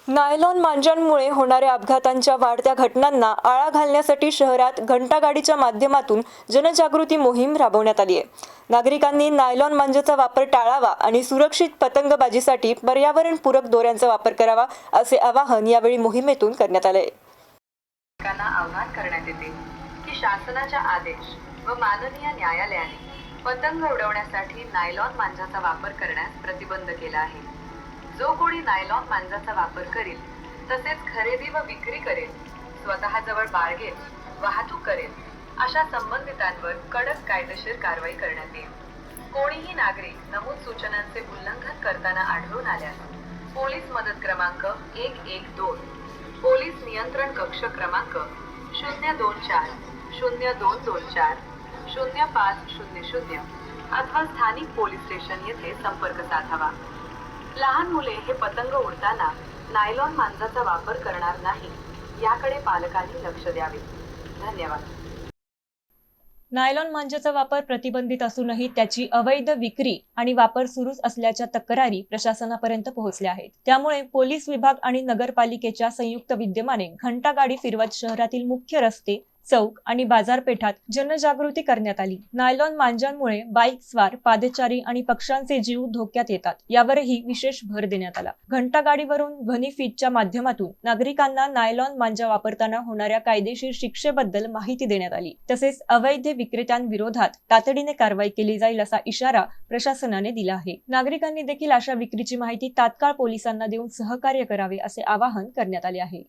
Nylon मांजांमुळे होणाऱ्या अपघातांच्या वाढत्या घटनांना आळा घालण्यासाठी शहरात घंटागाडीच्या माध्यमातून जनजागृती मोहीम राबवण्यात आली आहे। नागरिकांनी नायलॉन मांजाचा वापर टाळावा आणि सुरक्षित पतंगबाजीसाठी पर्यावरणपूरक दोऱ्यांचा वापर करावा असे आवाहन यावेळी मोहिमेतून करण्यात आले। आवाहन करण्यात येते की शासनाच्या आदेश व माननीय न्यायालयाने पतंग उडवण्यासाठी नायलॉन मांजाचा वापर करण्यास प्रतिबंध केला आहे। जो कोणी नायलॉन मांजाचा वापर करेल तसेच खरेदी व विक्री करेल, स्वतःजवळ बाळगेल, वाहतूक करेल अशा संबंधितांवर कडक कायदेशीर कारवाई करण्यात येईल। कोणीही नागरिक नमूद सूचनांचे उल्लंघन करताना आढळून आल्यास पोलीस मदत क्रमांक 112, पोलीस नियंत्रण कक्ष क्रमांक 024 0224 0500 अथवा स्थानिक पोलीस स्टेशन येथे संपर्क साधावा। लहान मुले हे पतंग उडताना नायलॉन मांजाचा वापर करणार नाही याकडे पालकांनी लक्ष द्यावे। धन्यवाद। नायलॉन मांजाचा वापर प्रतिबंधित असूनही त्याची अवैध विक्री आणि वापर सुरूच असल्याच्या तक्रारी प्रशासनापर्यंत पोहोचल्या आहेत। त्यामुळे पोलीस विभाग आणि नगरपालिकेच्या संयुक्त विद्यमाने घंटागाडी फिरवत शहरातील मुख्य रस्ते, चौक आणि बाजारपेठात जनजागृती करण्यात आली। नायलॉन मांजांमुळे बाईक स्वार, पादचारी आणि पक्ष्यांचे जीव धोक्यात येतात, यावरही विशेष भर देण्यात आला। घंटागाडीवरून ध्वनी फीडच्या माध्यमातून नागरिकांना नायलॉन मांजा वापरताना होणाऱ्या कायदेशीर शिक्षेबद्दल माहिती देण्यात आली। तसेच अवैध विक्रेत्यांविरोधात तातडीने कारवाई केली जाईल असा इशारा प्रशासनाने दिला आहे। नागरिकांनी देखील अशा विक्रीची माहिती तात्काळ पोलिसांना देऊन सहकार्य करावे असे आवाहन करण्यात आले आहे।